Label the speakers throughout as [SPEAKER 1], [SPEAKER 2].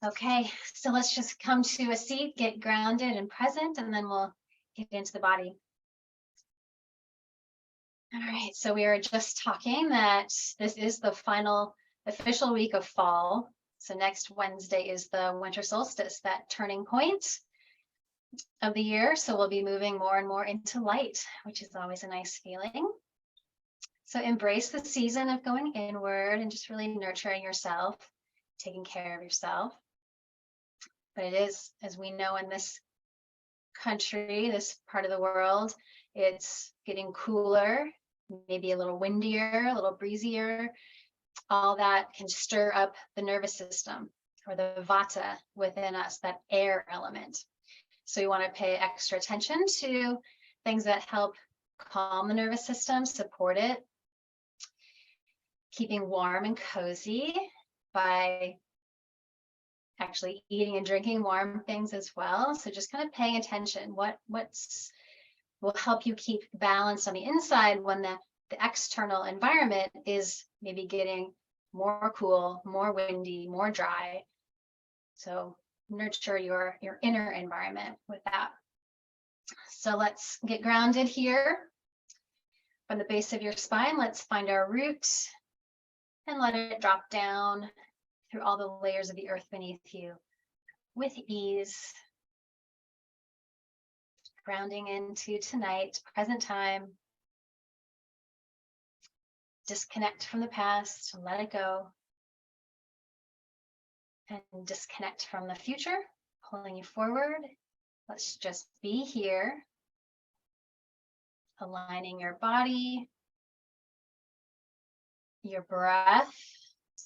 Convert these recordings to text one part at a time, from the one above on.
[SPEAKER 1] Okay, so let's just come to a seat, get grounded and present, and then we'll get into the body. All right, so we were just talking that this is the final official week of fall. So next Wednesday is the winter solstice, that turning point of the year. So we'll be moving more and more into light, which is always a nice feeling. So embrace the season of going inward and just really nurturing yourself, taking care of yourself. But it is, as we know, in this country, this part of the world, it's getting cooler, maybe a little windier, a little breezier. All that can stir up the nervous system, or the vata within us, that air element. So you want to pay extra attention to things that help calm the nervous system, support it, keeping warm and cozy by actually eating and drinking warm things as well. So just kind of paying attention, what's will help you keep balance on the inside when the external environment is maybe getting more cool, more windy, more dry. So nurture your inner environment with that. So let's get grounded here. From the base of your spine, let's find our root and let it drop down through all the layers of the earth beneath you with ease. Grounding into tonight, present time. Disconnect from the past, let it go. And disconnect from the future, pulling you forward. Let's just be here. Aligning your body, your breath.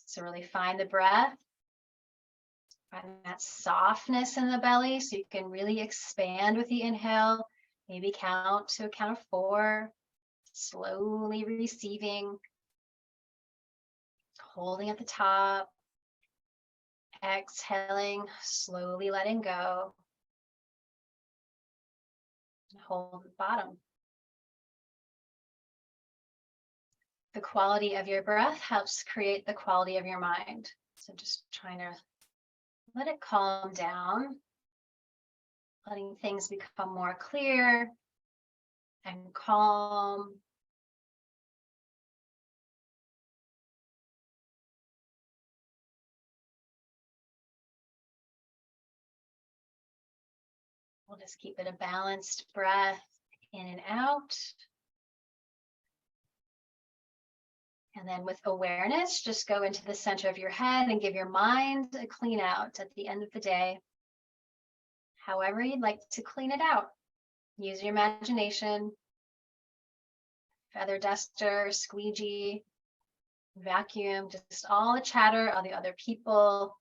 [SPEAKER 1] So really find the breath. Find that softness in the belly so you can really expand with the inhale. Maybe count to a count of 4. Slowly receiving. Holding at the top. Exhaling, slowly letting go. Hold the bottom. The quality of your breath helps create the quality of your mind. So just trying to let it calm down, letting things become more clear and calm. We'll just keep it a balanced breath in and out. And then with awareness, just go into the center of your head and give your mind a clean out at the end of the day. However you'd like to clean it out. Use your imagination, feather duster, squeegee, vacuum, just all the chatter, all the other people,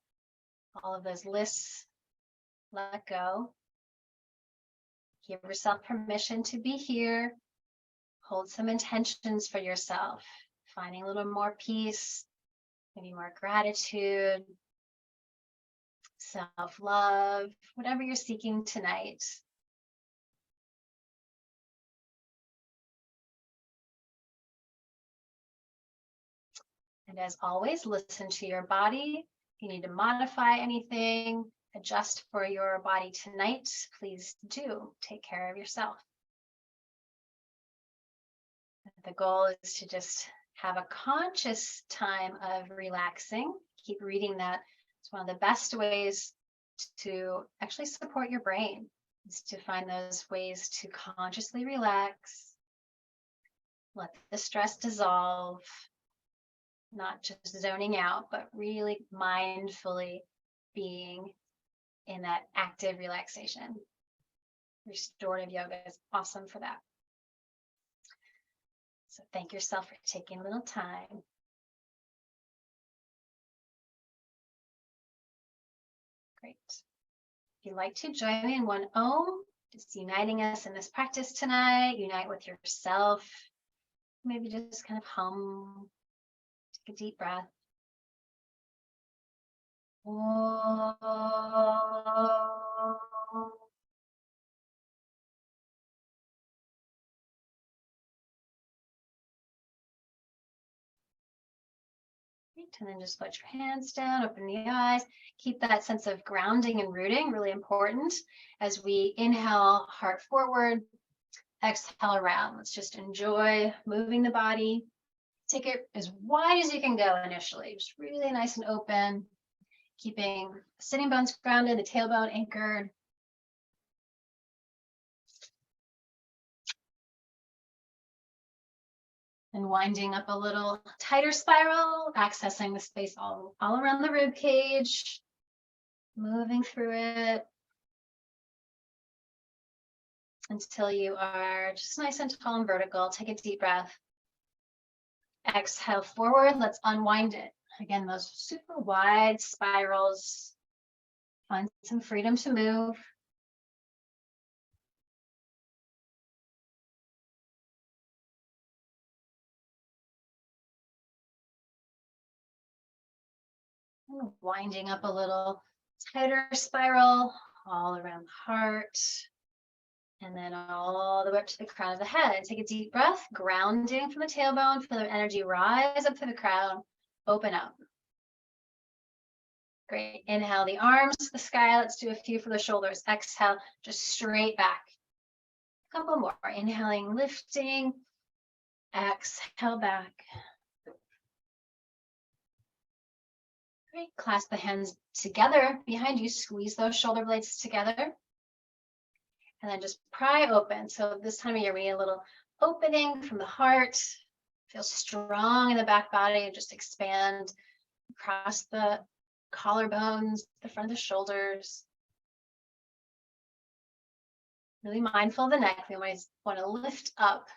[SPEAKER 1] all of those lists, let go. Give yourself permission to be here. Hold some intentions for yourself, finding a little more peace, maybe more gratitude, self-love, whatever you're seeking tonight. And as always, listen to your body. If you need to modify anything, adjust for your body tonight, please do. Take care of yourself. The goal is to just have a conscious time of relaxing. Keep reading that. It's one of the best ways to actually support your brain, is to find those ways to consciously relax, let the stress dissolve, not just zoning out, but really mindfully being in that active relaxation. Restorative yoga is awesome for that. So thank yourself for taking a little time. Great. If you'd like to join me in one Om, just uniting us in this practice tonight, unite with yourself. Maybe just kind of hum, take a deep breath. Om. Great. And then just let your hands down, open the eyes. Keep that sense of grounding and rooting, really important. As we inhale, heart forward, exhale around. Let's just enjoy moving the body. Take it as wide as you can go initially, just really nice and open, keeping sitting bones grounded, the tailbone anchored. And winding up a little tighter spiral, accessing the space all around the rib cage, moving through it until you are just nice and tall and vertical. Take a deep breath. Exhale forward. Let's unwind it. Again, those super wide spirals. Find some freedom to move. Winding up a little tighter spiral all around the heart. And then all the way up to the crown of the head. Take a deep breath, grounding from the tailbone. Feel the energy rise up to the crown. Open up. Great. Inhale the arms to the sky. Let's do a few for the shoulders. Exhale, just straight back. A couple more. Inhaling, lifting. Exhale back. Great. Clasp the hands together behind you. Squeeze those shoulder blades together. And then just pry open. So this time of year, we need a little opening from the heart. Feel strong in the back body and just expand across the collarbones, the front of the shoulders. Really mindful of the neck. We always want to lift up.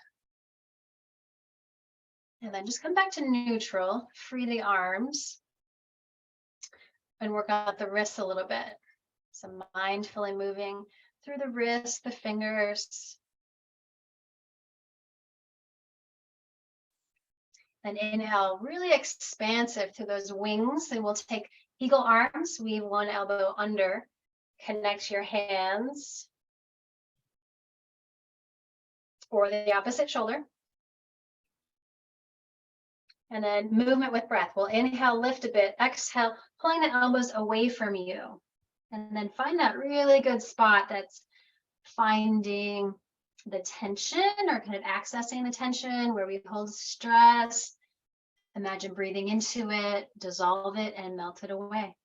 [SPEAKER 1] And then just come back to neutral. Free the arms. And work out the wrists a little bit. So mindfully moving through the wrists, the fingers. And inhale, really expansive through those wings. And we'll take eagle arms, weave one elbow under, connect your hands or the opposite shoulder. And then movement with breath. We'll inhale, lift a bit, exhale, pulling the elbows away from you. And then find that really good spot that's finding the tension or kind of accessing the tension where we hold stress. Imagine breathing into it, dissolve it, and melt it away.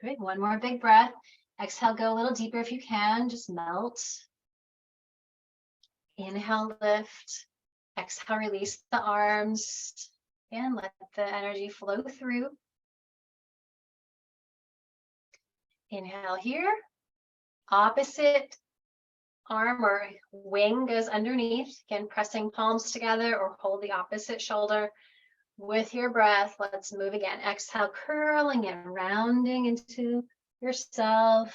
[SPEAKER 1] Great, one more big breath. Exhale, go a little deeper if you can, just melt. Inhale, lift. Exhale, release the arms. And let the energy flow through. Inhale here. Opposite arm or wing goes underneath. Again, pressing palms together or hold the opposite shoulder. With your breath, let's move again. Exhale, curling and rounding into yourself.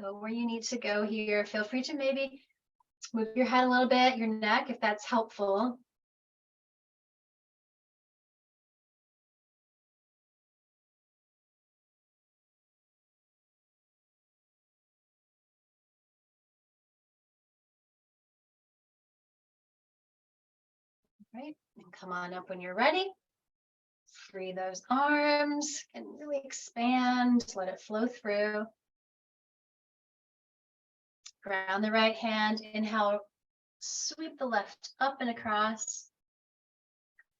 [SPEAKER 1] Go where you need to go here. Feel free to maybe move your head a little bit, your neck, if that's helpful. Right, and come on up when you're ready. Free those arms and really expand. Let it flow through. Ground the right hand. Inhale, sweep the left up and across.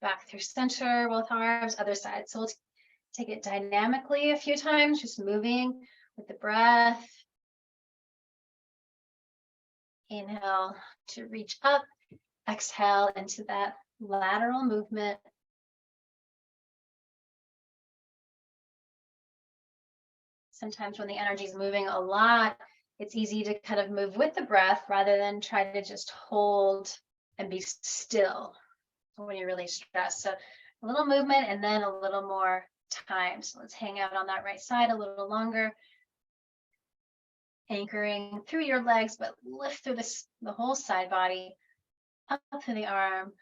[SPEAKER 1] Back through center, both arms, other side. So we'll take it dynamically a few times, just moving with the breath. Inhale to reach up. Exhale into that lateral movement. Sometimes when the energy is moving a lot, it's easy to kind of move with the breath rather than try to just hold and be still when you're really stressed. So a little movement and then a little more time. So let's hang out on that right side a little longer. Anchoring through your legs, but lift through the whole side body, up to the arm.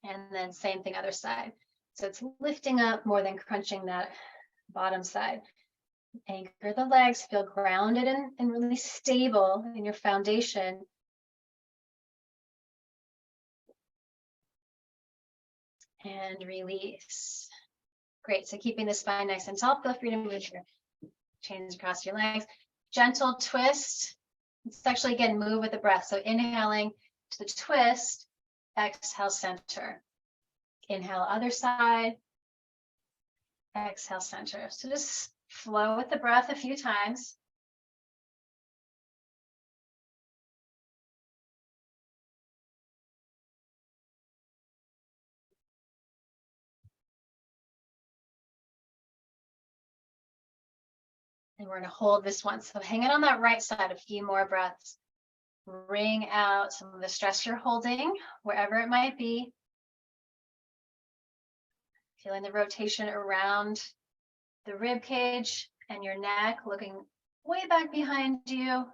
[SPEAKER 1] And then same thing, other side. So it's lifting up more than crunching that bottom side. Anchor the legs, feel grounded and really stable in your foundation. And release. Great, so keeping the spine nice and tall, feel free to move your chains across your legs. Gentle twist. It's actually, again, move with the breath. So inhaling to the twist, exhale, center. Inhale, other side. Exhale, center. So just flow with the breath a few times. And we're going to hold this one. So hang it on that right side a few more breaths. Bring out some of the stress you're holding, wherever it might be. Feeling the rotation around the rib cage and your neck, looking way back behind you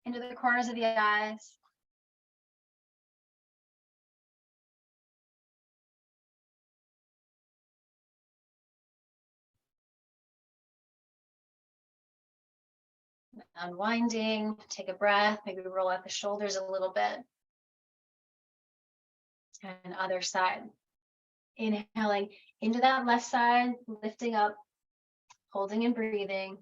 [SPEAKER 1] into the corners of the eyes. Unwinding, take a breath, maybe roll out the shoulders a little bit. And other side. Inhaling into that left side, lifting up, holding and breathing.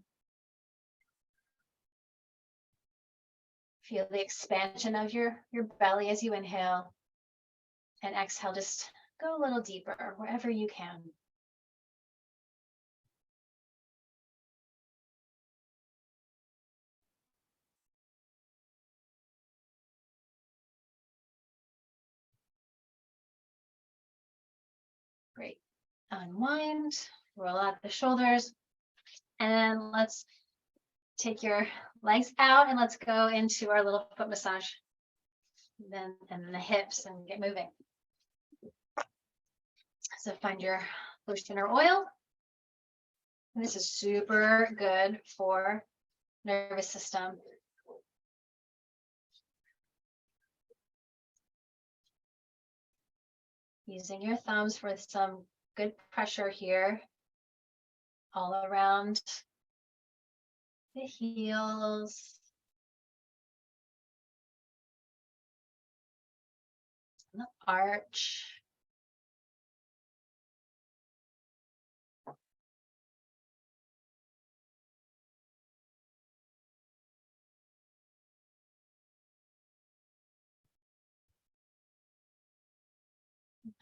[SPEAKER 1] Feel the expansion of your belly as you inhale. And exhale, just go a little deeper wherever you can. Great. Unwind, roll out the shoulders, and let's take your legs out and let's go into our little foot massage. And then the hips and get moving. So find your lotion or oil. And this is super good for nervous system. Using your thumbs for some good pressure here, all around the heels, the arch.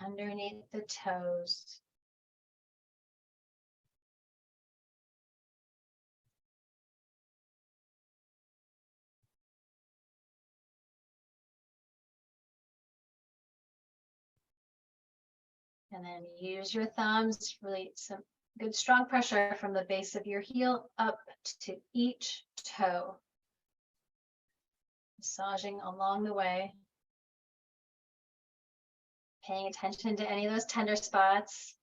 [SPEAKER 1] Underneath the toes. And then use your thumbs, really some good strong pressure from the base of your heel up to each toe. Massaging along the way. Paying attention to any of those tender spots.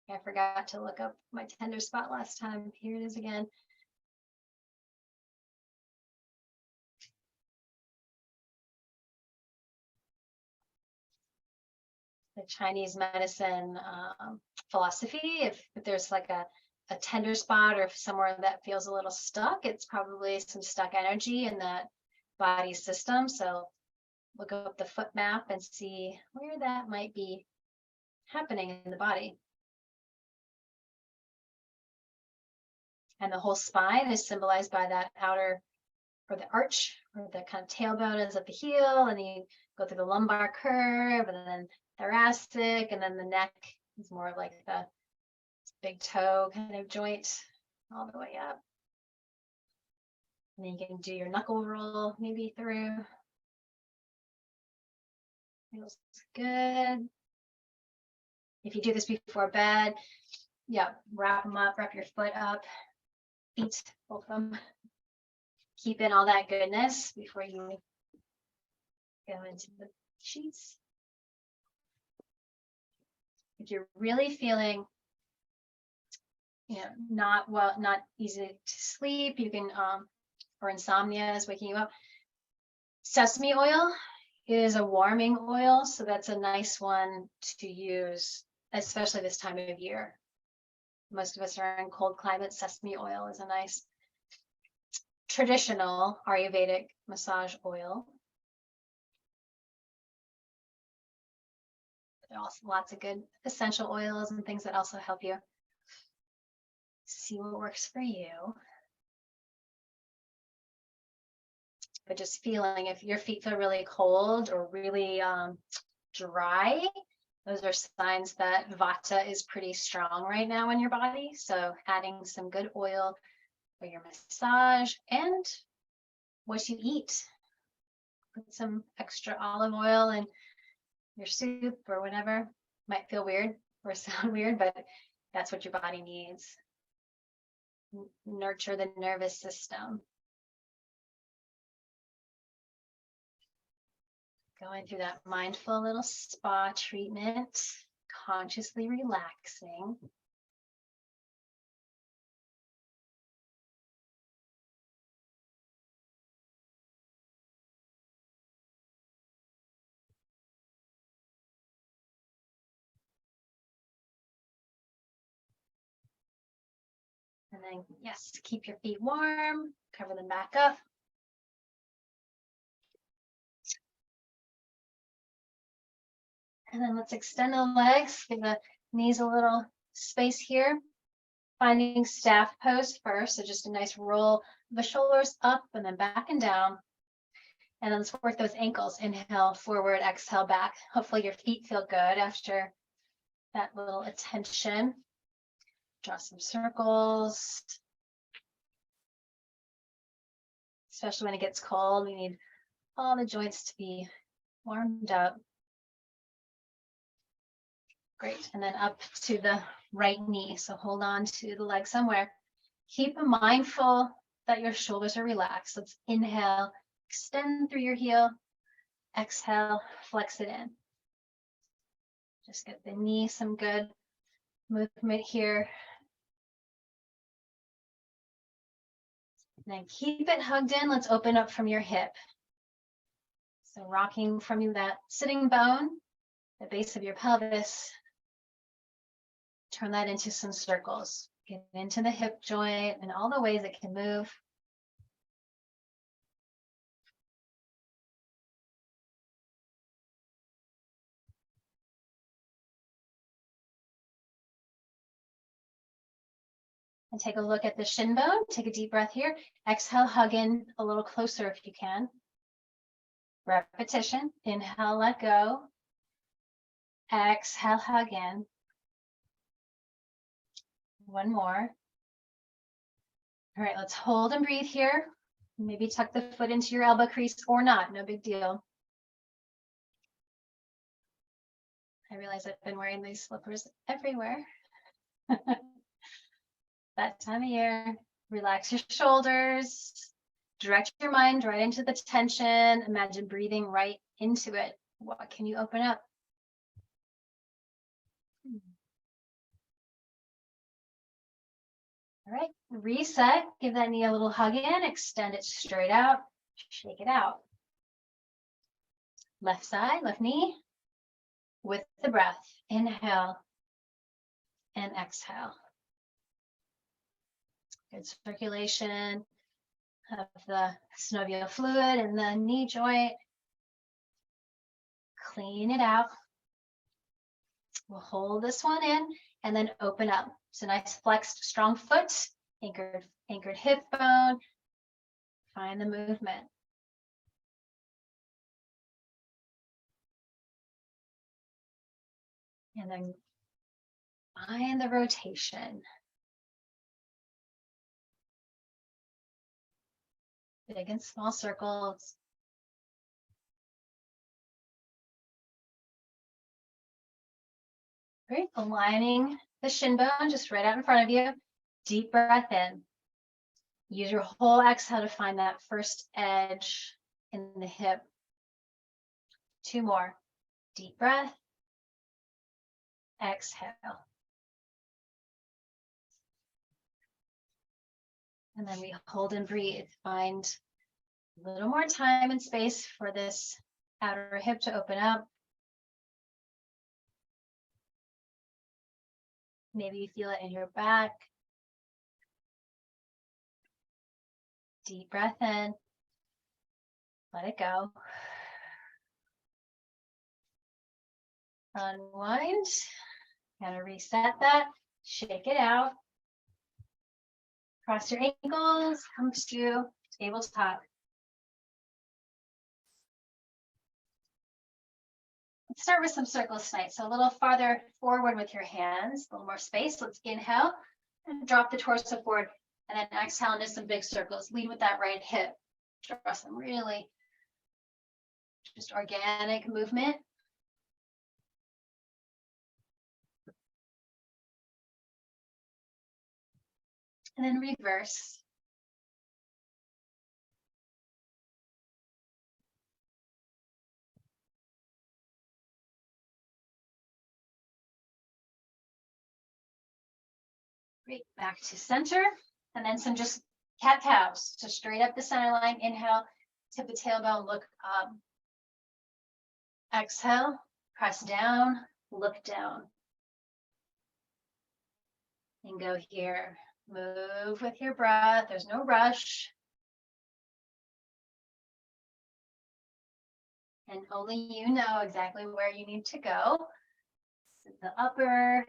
[SPEAKER 1] I forgot to look up my tender spot last time. Here it is again. The Chinese medicine philosophy, if there's like a tender spot or if somewhere that feels a little stuck, it's probably some stuck energy in that body system. So look up the foot map and see where that might be happening in the body. And the whole spine is symbolized by that outer, or the arch, or the kind of tailbone is at the heel, and then you go through the lumbar curve, and then thoracic, and then the neck is more of like the big toe kind of joint all the way up. And then you can do your knuckle roll maybe through. Feels good. If you do this before bed, yeah, wrap them up, wrap your foot up, feet, both of them. Keep in all that goodness before you go into the sheets. If you're really feeling, not easy to sleep, you can, or insomnia is waking you up. Sesame oil is a warming oil, so that's a nice one to use, especially this time of year. Most of us are in cold climates. Sesame oil is a nice traditional Ayurvedic massage oil. There are also lots of good essential oils and things that also help you see what works for you. But just feeling, if your feet feel really cold or really dry, those are signs that Vata is pretty strong right now in your body. So adding some good oil for your massage and what you eat. Put some extra olive oil in your soup or whatever. Might feel weird or sound weird, but that's what your body needs. Nurture the nervous system. Going through that mindful little spa treatment, consciously relaxing. And then, yes, keep your feet warm, cover them back up. And then let's extend the legs, give the knees a little space here. Finding staff pose first, so just a nice roll of the shoulders up and then back and down. And then let's work those ankles. Inhale, forward, exhale, back. Hopefully your feet feel good after that little attention. Draw some circles. Especially when it gets cold, we need all the joints to be warmed up. Great, and then up to the right knee. So hold on to the leg somewhere. Keep mindful that your shoulders are relaxed. Let's inhale, extend through your heel. Exhale, flex it in. Just get the knee some good movement here. And then keep it hugged in. Let's open up from your hip. So rocking from that sitting bone, the base of your pelvis. Turn that into some circles. Get into the hip joint and all the ways it can move. And take a look at the shin bone. Take a deep breath here. Exhale, hug in a little closer if you can. Repetition. Inhale, let go. Exhale, hug in. One more. All right, let's hold and breathe here. Maybe tuck the foot into your elbow crease or not, no big deal. I realize I've been wearing these slippers everywhere. That time of year, relax your shoulders, direct your mind right into the tension. Imagine breathing right into it. What can you open up? All right, reset, give that knee a little hug in, extend it straight out, shake it out. Left side, left knee, with the breath, inhale and exhale. Good circulation of the synovial fluid in the knee joint. Clean it out. We'll hold this one in and then open up. So nice flexed, strong foot, anchored hip bone. Find the movement. And then find the rotation. Big and small circles. Great, aligning the shin bone just right out in front of you. Deep breath in. Use your whole exhale to find that first edge in the hip. Two more. Deep breath. Exhale. And then we hold and breathe. Find a little more time and space for this outer hip to open up. Maybe you feel it in your back. Deep breath in. Let it go. Unwind. Gotta reset that. Shake it out. Cross your ankles. Come to tabletop. Let's start with some circles tonight. So a little farther forward with your hands, a little more space. Let's inhale and drop the torso forward. And then exhale into some big circles. Lead with that right hip. Draw some really just organic movement. And then reverse. Great, back to center. And then some just cat-cows. So straight up the center line, inhale, tip the tailbone, look up. Exhale, press down, look down. And go here. Move with your breath. There's no rush. And only you know exactly where you need to go. So the upper,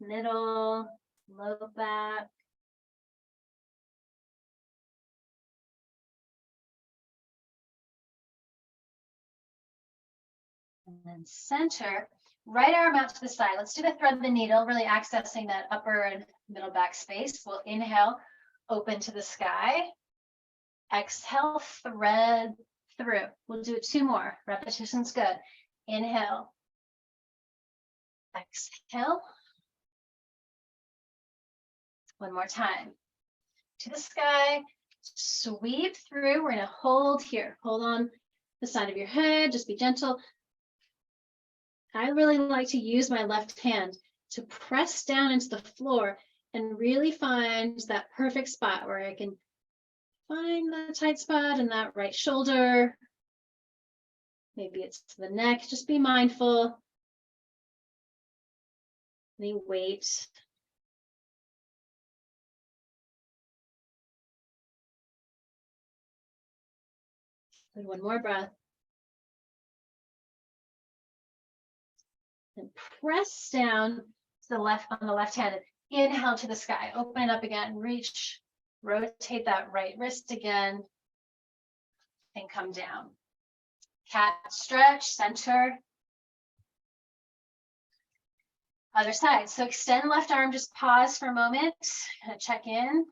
[SPEAKER 1] middle, low back. And then center, right arm out to the side. Let's do the thread the needle, really accessing that upper and middle back space. We'll inhale, open to the sky. Exhale, thread through. We'll do it 2 more. Repetition's good. Inhale. Exhale. 1 more time. To the sky. Sweep through. We're going to hold here. Hold on the side of your head. Just be gentle. I really like to use my left hand to press down into the floor and really find that perfect spot where I can find the tight spot in that right shoulder. Maybe it's the neck. Just be mindful. Any weight. And 1 more breath. And press down to the left on the left hand. Inhale to the sky. Open it up again. Reach. Rotate that right wrist again. And come down. Cat stretch, center. Other side. So extend left arm. Just pause for a moment. Check in.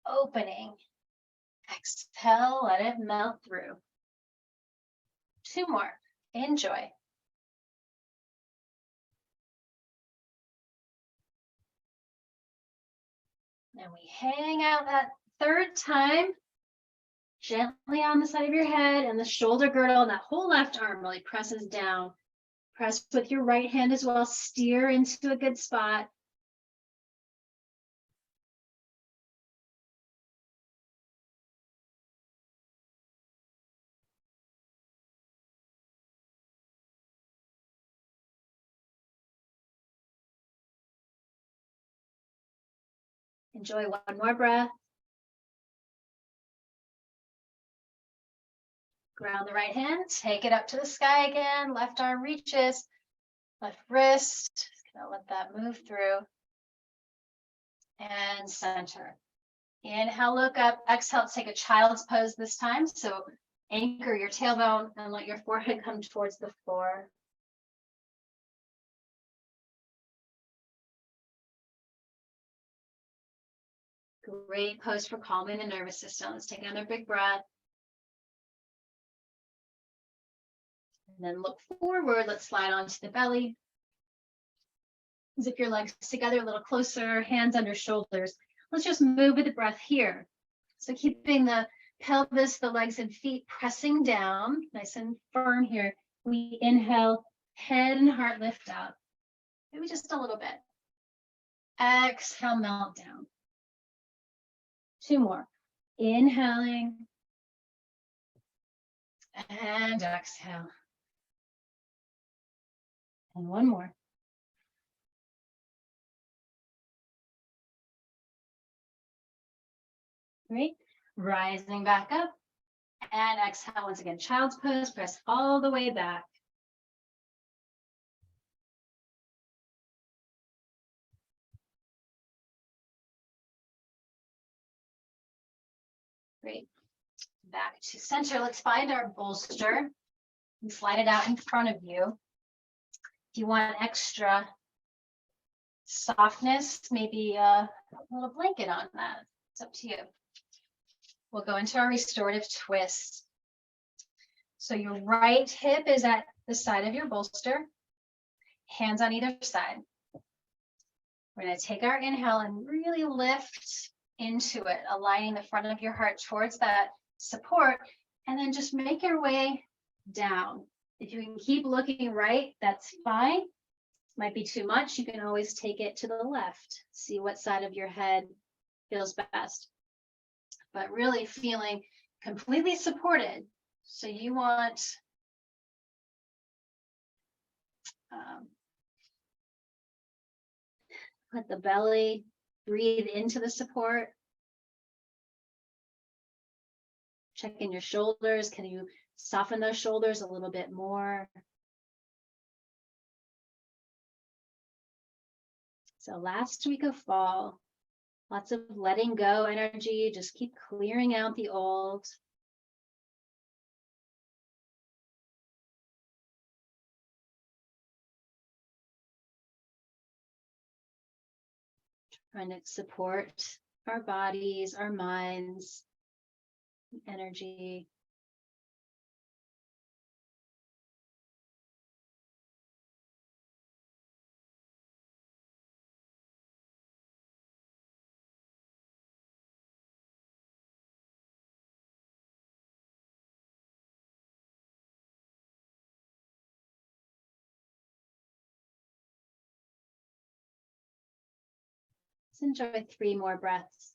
[SPEAKER 1] Opening. Exhale. Let it melt through. 2 more. Enjoy. And we hang out that 3rd time. Gently on the side of your head and the shoulder girdle, and that whole left arm really presses down. Press with your right hand as well. Steer into a good spot. Enjoy 1 more breath. Ground the right hand, take it up to the sky again. Left arm reaches, left wrist. Just gonna let that move through. And center. Inhale, look up. Exhale, take a child's pose this time. So anchor your tailbone and let your forehead come towards the floor. Great pose for calming the nervous system. Let's take another big breath. And then look forward. Let's slide onto the belly. Zip your legs together a little closer, hands under shoulders. Let's just move with the breath here. So keeping the pelvis, the legs and feet pressing down, nice and firm here. We inhale, head and heart lift up. Maybe just a little bit. Exhale, melt down. 2 more. Inhaling. And exhale. And one more. Great. Rising back up. And exhale once again. Child's pose. Press all the way back. Great. Back to center. Let's find our bolster and slide it out in front of you. If you want extra softness, maybe a little blanket on that. It's up to you. We'll go into our restorative twist. So your right hip is at the side of your bolster, hands on either side. We're going to take our inhale and really lift into it, aligning the front of your heart towards that support, and then just make your way down. If you can keep looking right, that's fine. Might be too much. You can always take it to the left. See what side of your head feels best. But really feeling completely supported. So you want let the belly breathe into the support. Check in your shoulders. Can you soften those shoulders a little bit more? So last week of fall, lots of letting go energy. Just keep clearing out the old. Trying to support our bodies, our minds, energy. Let's enjoy 3 more breaths.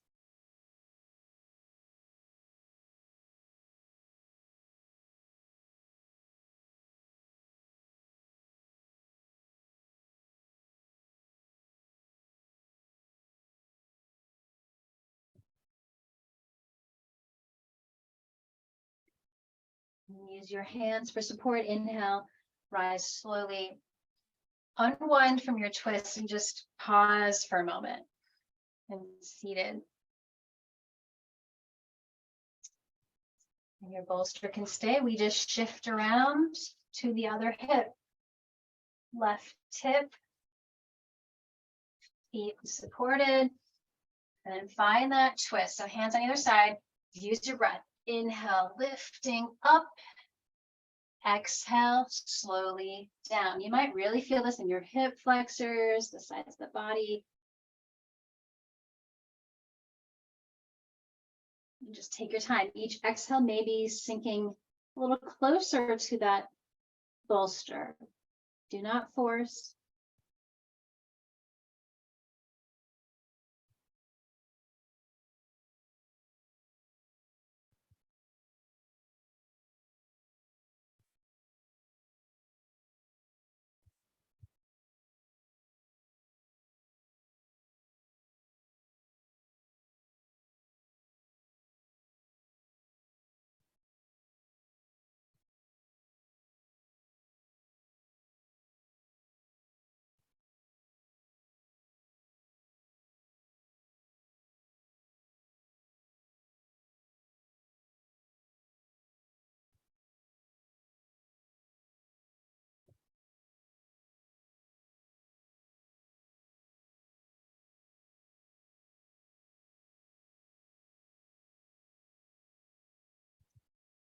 [SPEAKER 1] Use your hands for support. Inhale, rise slowly. Unwind from your twist and just pause for a moment and seated. And your bolster can stay. We just shift around to the other hip. Left hip, feet supported, and then find that twist. So hands on either side. Use your breath. Inhale, lifting up. Exhale, slowly down. You might really feel this in your hip flexors, the sides of the body. And just take your time. Each exhale may be sinking a little closer to that bolster. Do not force.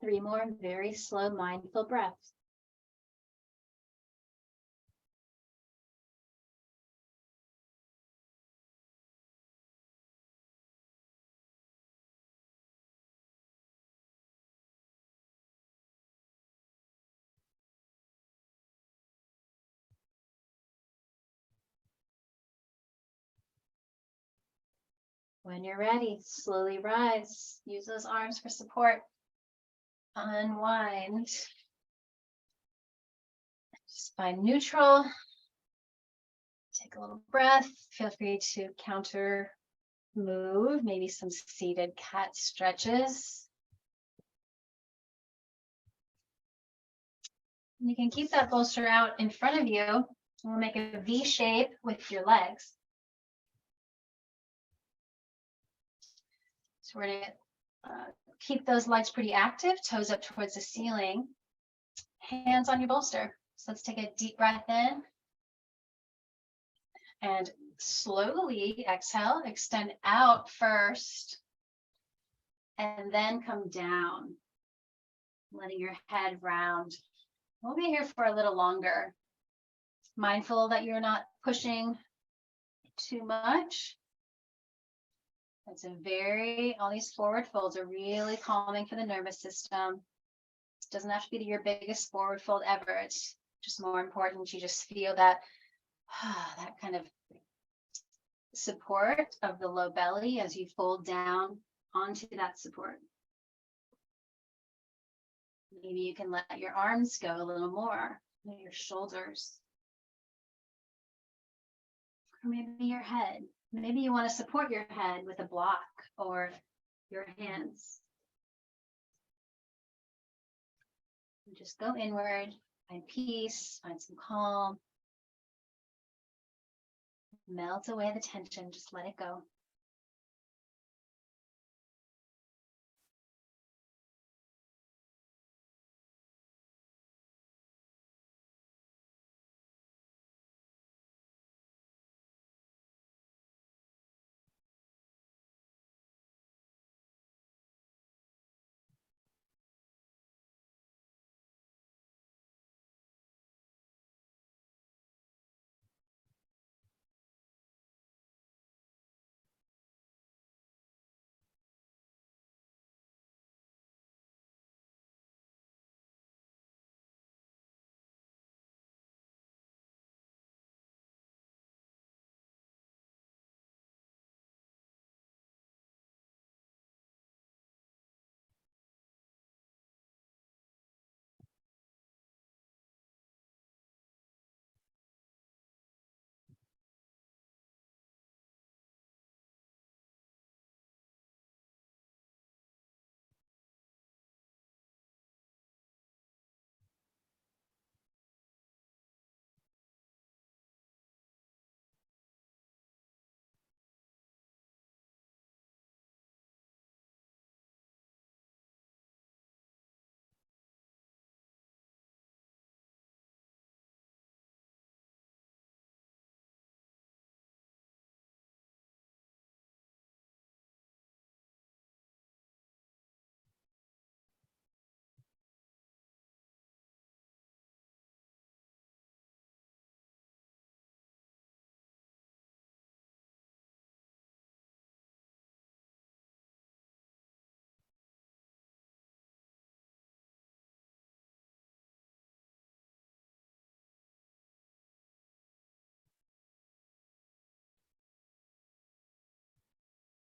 [SPEAKER 1] Three more very slow, mindful breaths. When you're ready, slowly rise. Use those arms for support. Unwind. Just find neutral. Take a little breath. Feel free to counter move, maybe some seated cat stretches. You can keep that bolster out in front of you. We'll make a V shape with your legs. So we're going to keep those legs pretty active, toes up towards the ceiling, hands on your bolster. So let's take a deep breath in and slowly exhale, extend out first, and then come down, letting your head round. We'll be here for a little longer. Mindful that you're not pushing too much. It's all these forward folds are really calming for the nervous system. It doesn't have to be your biggest forward fold ever. It's just more important you just feel that, that kind of support of the low belly as you fold down onto that support. Maybe you can let your arms go a little more, your shoulders. Or maybe your head. Maybe you want to support your head with a block or your hands. And just go inward, find peace, find some calm. Melt away the tension, just let it go.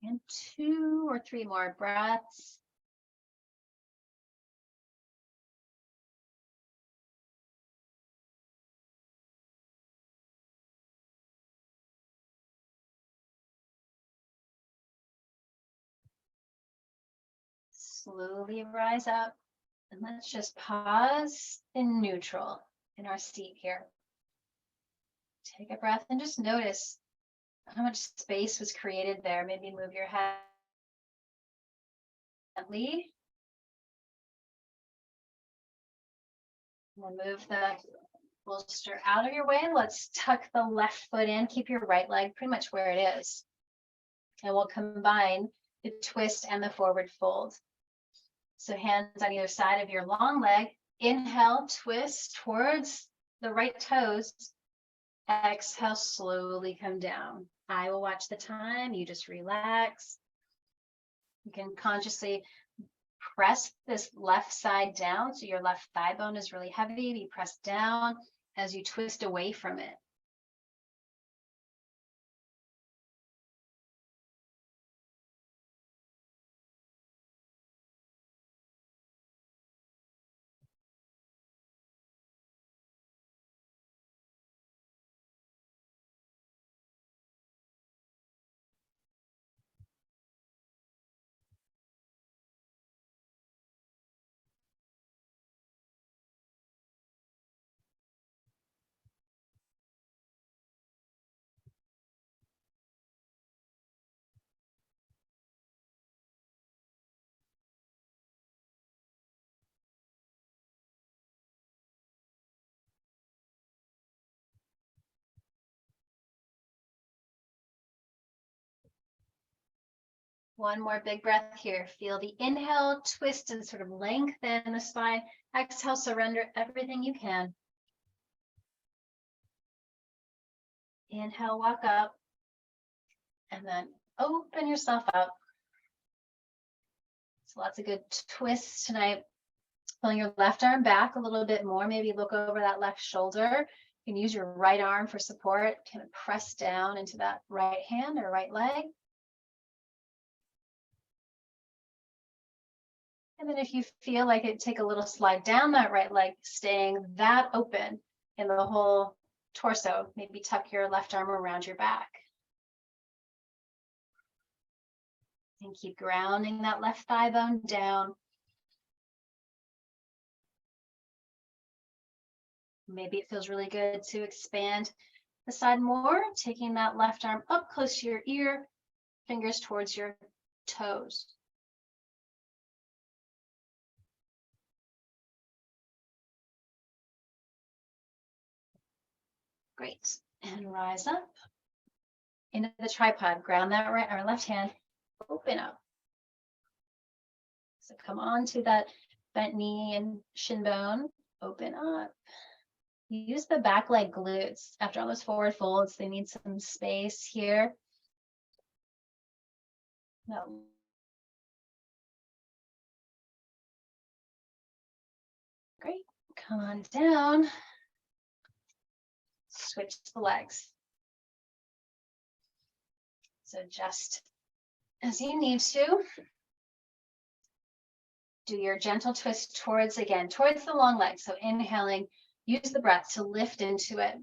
[SPEAKER 1] And 2 or 3 more breaths. Slowly rise up, and let's just pause in neutral in our seat here. Take a breath and just notice how much space was created there. Maybe move your head gently. And then move the bolster out of your way. Let's tuck the left foot in. Keep your right leg pretty much where it is. And we'll combine the twist and the forward fold. So hands on either side of your long leg. Inhale, twist towards the right toes. Exhale, slowly come down. I will watch the time. You just relax. You can consciously press this left side down. So your left thigh bone is really heavy. Be pressed down as you twist away from it. One more big breath here. Feel the inhale, twist and sort of lengthen the spine. Exhale, surrender everything you can. Inhale, walk up. And then open yourself up. So lots of good twists tonight. Pulling your left arm back a little bit more. Maybe look over that left shoulder. You can use your right arm for support. Kind of press down into that right hand or right leg. And then if you feel like it, take a little slide down that right leg, staying that open in the whole torso. Maybe tuck your left arm around your back. And keep grounding that left thigh bone down. Maybe it feels really good to expand the side more, taking that left arm up close to your ear, fingers towards your toes. Great. And rise up into the tripod. Ground that right or left hand, open up. So come on to that bent knee and shin bone, open up. Use the back leg glutes. After all those forward folds, they need some space here. No. Great. Come on down. Switch the legs. So just as you need to, do your gentle twist towards the long leg. So inhaling, use the breath to lift into it.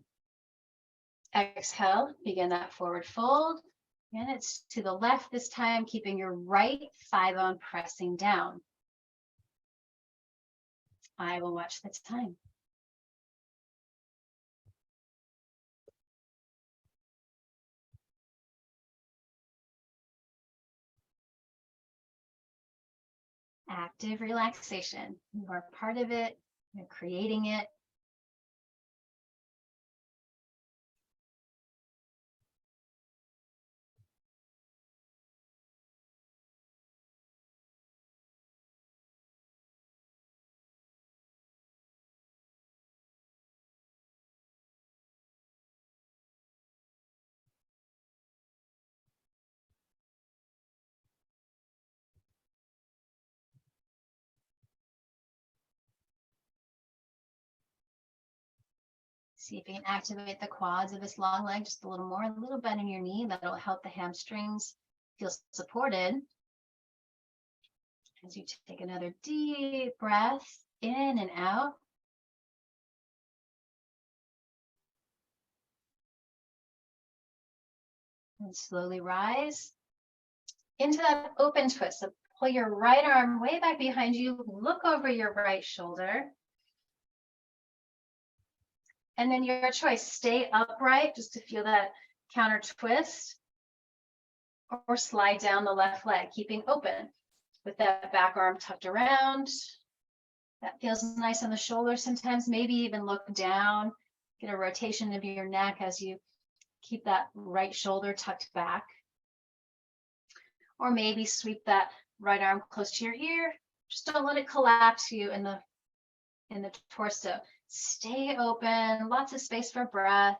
[SPEAKER 1] Exhale, begin that forward fold. And it's to the left this time, keeping your right thigh bone pressing down. I will watch the time. Active relaxation. You are part of it. You're creating it. See if you can activate the quads of this long leg just a little more, a little bend in your knee. That'll help the hamstrings feel supported. As you take another deep breath in and out. And slowly rise into that open twist. So pull your right arm way back behind you. Look over your right shoulder. And then your choice, stay upright just to feel that counter twist, or slide down the left leg, keeping open with that back arm tucked around. That feels nice on the shoulder sometimes. Maybe even look down, get a rotation of your neck as you keep that right shoulder tucked back. Or maybe sweep that right arm close to your ear. Just don't let it collapse you in the torso. Stay open, lots of space for breath.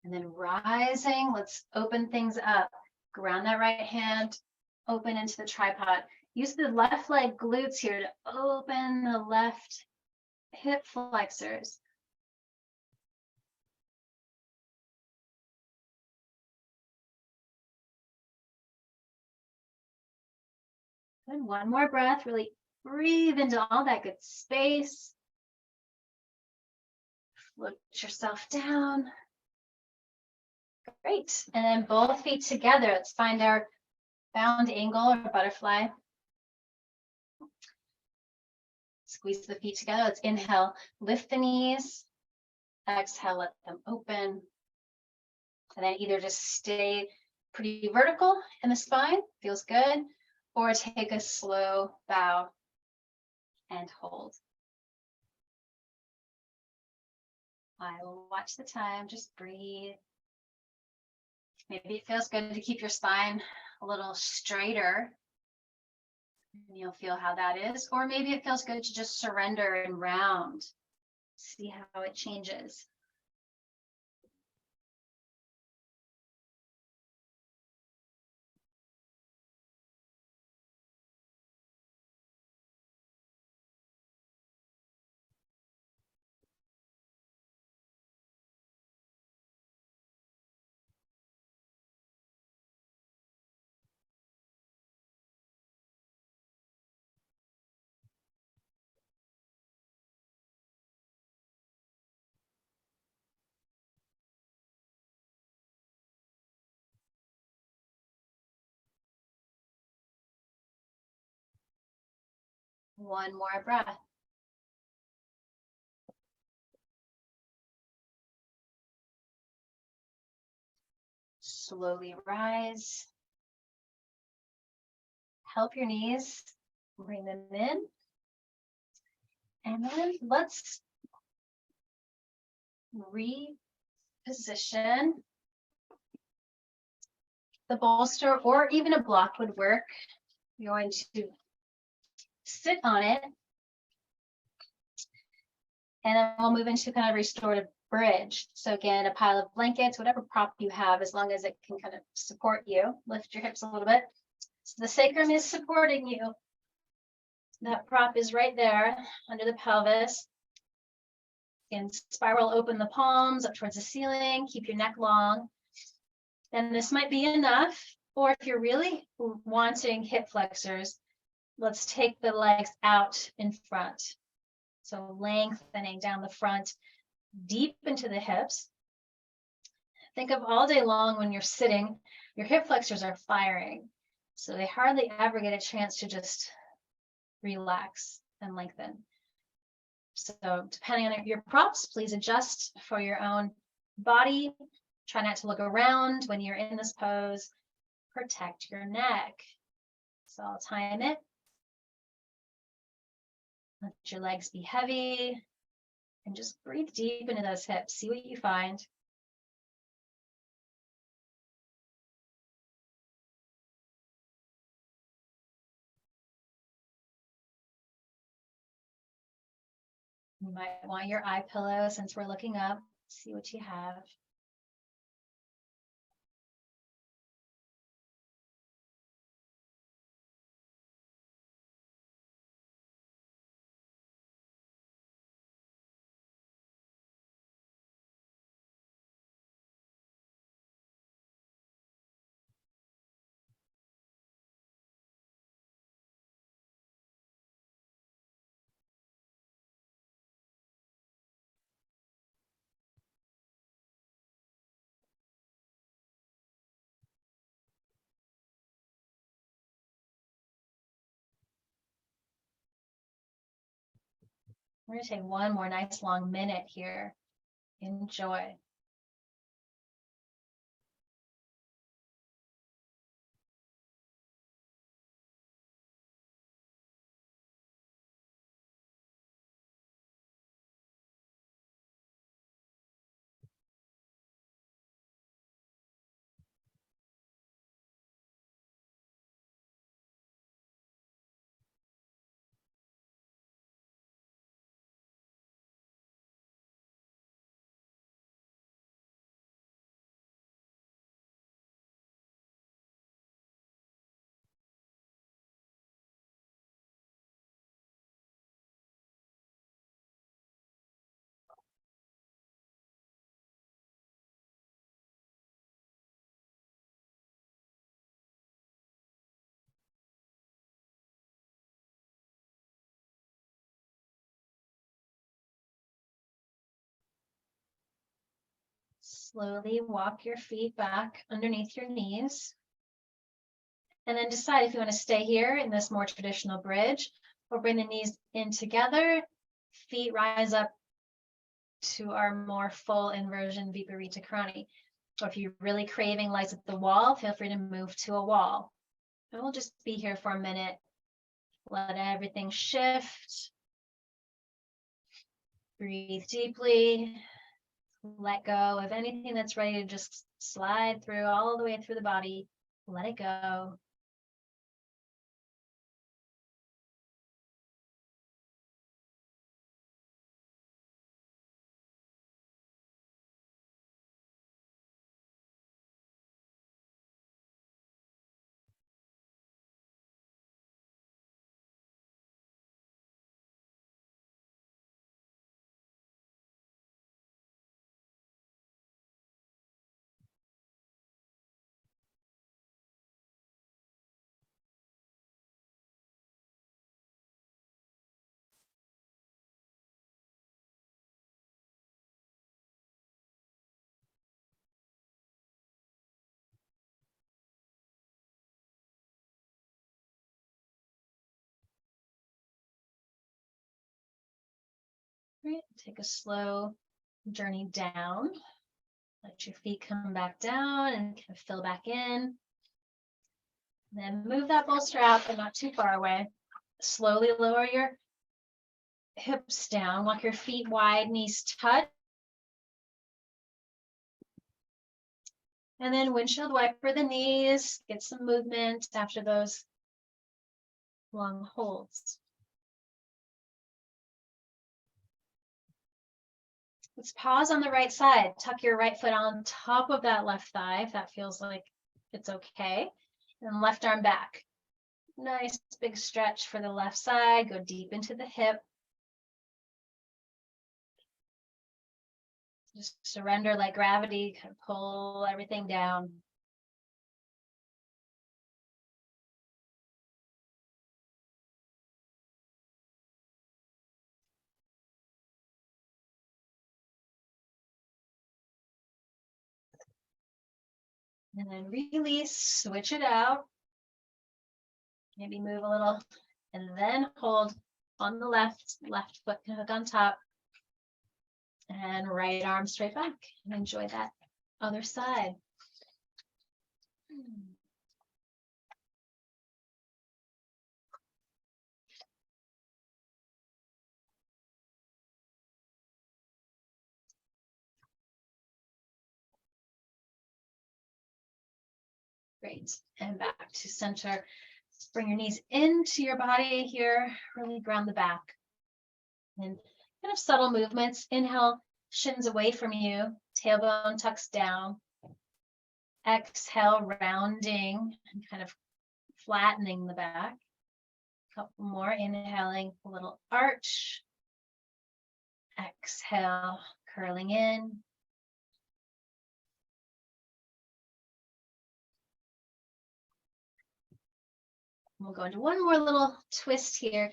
[SPEAKER 1] And then rising, let's open things up. Ground that right hand, open into the tripod. Use the left leg glutes here to open the left hip flexors. And one more breath, really breathe into all that good space. Lift yourself down. Great. And then both feet together. Let's find our bound angle or butterfly. Squeeze the feet together. Let's inhale, lift the knees. Exhale, let them open. And then either just stay pretty vertical in the spine, feels good, or take a slow bow and hold. I will watch the time, just breathe. Maybe it feels good to keep your spine a little straighter. And you'll feel how that is. Or maybe it feels good to just surrender and round. See how it changes. One more breath. Slowly rise. Help your knees, bring them in. And then let's reposition. The bolster or even a block would work. You're going to sit on it. And then we'll move into kind of restorative bridge. So again, a pile of blankets, whatever prop you have, as long as it can kind of support you. Lift your hips a little bit. So the sacrum is supporting you. That prop is right there under the pelvis. And spiral open the palms up towards the ceiling. Keep your neck long. And this might be enough. Or if you're really wanting hip flexors, let's take the legs out in front. So lengthening down the front, deep into the hips. Think of all day long when you're sitting, your hip flexors are firing. So they hardly ever get a chance to just relax and lengthen. So depending on your props, please adjust for your own body. Try not to look around when you're in this pose. Protect your neck. So I'll time it. Let your legs be heavy and just breathe deep into those hips. See what you find. You might want your eye pillow since we're looking up. See what you have. We're going to take one more nice long minute here. Enjoy. Slowly walk your feet back underneath your knees. And then decide if you want to stay here in this more traditional bridge or bring the knees in together. Feet rise up to our more full inversion Viparita Karani. Or if you're really craving legs at the wall, feel free to move to a wall. And we'll just be here for a minute. Let everything shift. Breathe deeply. Let go of anything that's ready to just slide through all the way through the body. Let it go. Right, take a slow journey down. Let your feet come back down and kind of fill back in. Then move that bolster out, but not too far away. Slowly lower your hips down. Walk your feet wide, knees touch. And then windshield wiper the knees. Get some movement after those long holds. Let's pause on the right side. Tuck your right foot on top of that left thigh if that feels like it's okay. And left arm back. Nice big stretch for the left side. Go deep into the hip. Just surrender, like gravity, kind of pull everything down. And then release, switch it out. Maybe move a little and then hold on the left foot can hook on top. And right arm straight back. And enjoy that other side. Great. And back to center. Bring your knees into your body here. Really ground the back. And kind of subtle movements. Inhale, shins away from you. Tailbone tucks down. Exhale, rounding and kind of flattening the back. A couple more. Inhaling, a little arch. Exhale, curling in. We'll go into one more little twist here.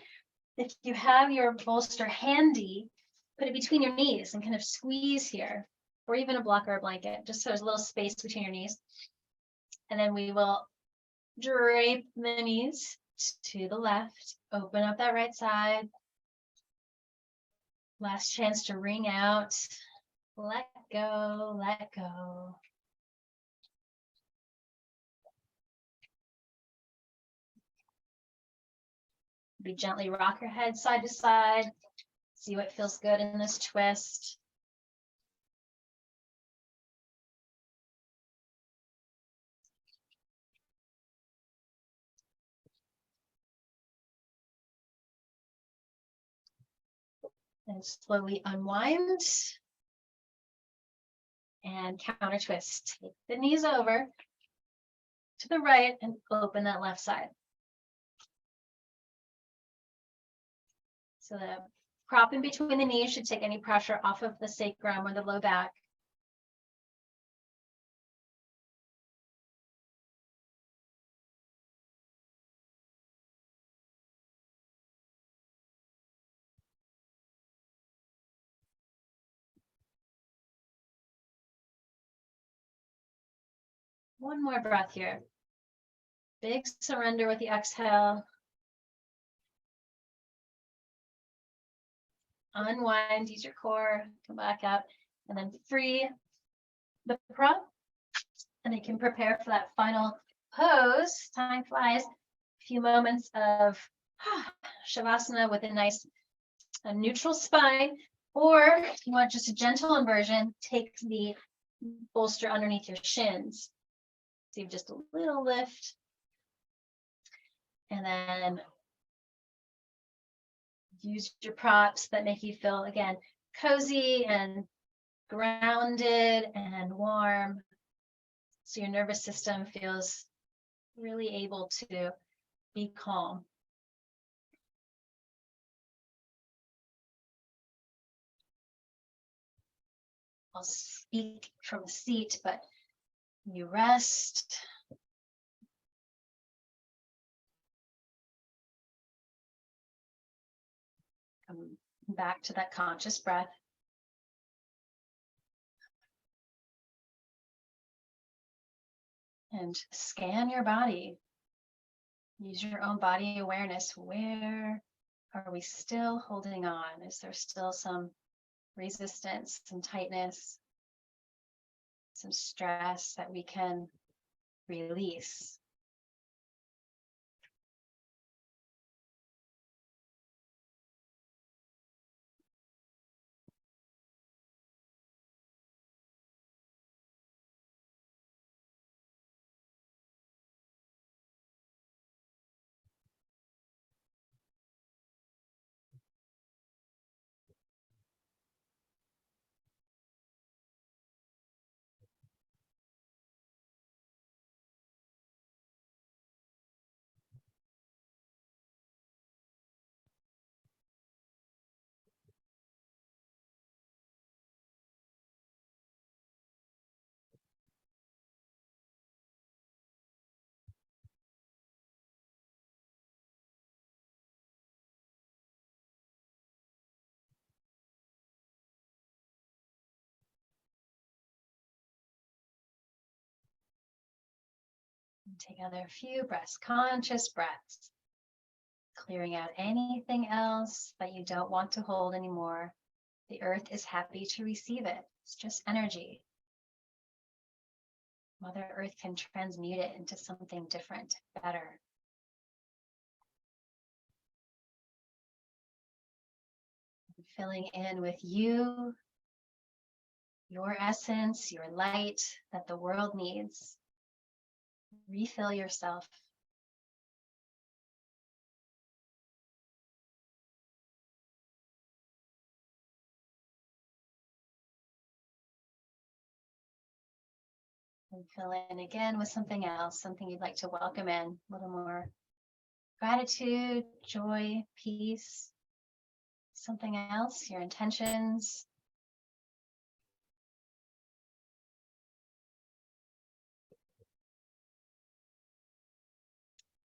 [SPEAKER 1] If you have your bolster handy, put it between your knees and kind of squeeze here, or even a block or a blanket, just so there's a little space between your knees. And then we will drape the knees to the left, open up that right side. Last chance to ring out. Let go, let go. Be gently rock your head side to side. See what feels good in this twist. And slowly unwind. And counter twist. Take the knees over to the right and open that left side. So the prop in between the knees should take any pressure off of the sacrum or the low back. One more breath here. Big surrender with the exhale. Unwind, use your core, come back up, and then free the prop. And you can prepare for that final pose. Time flies. A few moments of Shavasana with a nice neutral spine. Or if you want just a gentle inversion, take the bolster underneath your shins. So you have just a little lift. And then use your props that make you feel, again, cozy and grounded and warm. So your nervous system feels really able to be calm. I'll speak from a seat, but you rest. Come back to that conscious breath. And scan your body. Use your own body awareness. Where are we still holding on? Is there still some resistance, some tightness, some stress that we can release? Take another few breaths, conscious breaths, clearing out anything else that you don't want to hold anymore. The earth is happy to receive it. It's just energy. Mother Earth can transmute it into something different, better. Filling in with you, your essence, your light that the world needs. Refill yourself. And fill in again with something else, something you'd like to welcome in, a little more gratitude, joy, peace, something else, your intentions.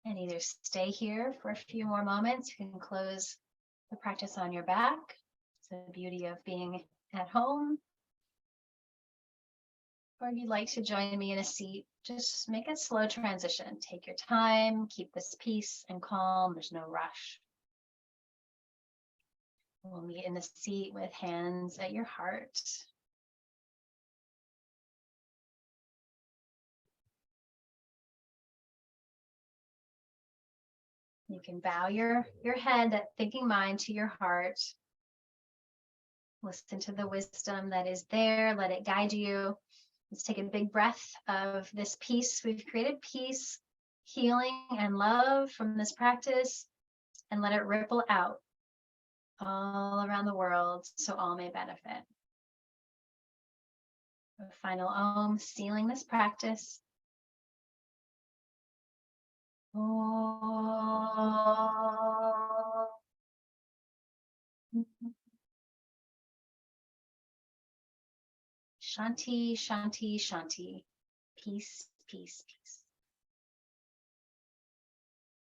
[SPEAKER 1] And either stay here for a few more moments. You can close the practice on your back. It's the beauty of being at home. Or if you'd like to join me in a seat, just make a slow transition. Take your time, keep this peace and calm. There's no rush. We'll meet in the seat with hands at your heart. You can bow your head, that thinking mind, to your heart. Listen to the wisdom that is there. Let it guide you. Let's take a big breath of this peace. We've created peace, healing, and love from this practice, and let it ripple out all around the world so all may benefit. A final Om, sealing this practice. Om. Shanti, Shanti, Shanti. Peace, peace, peace.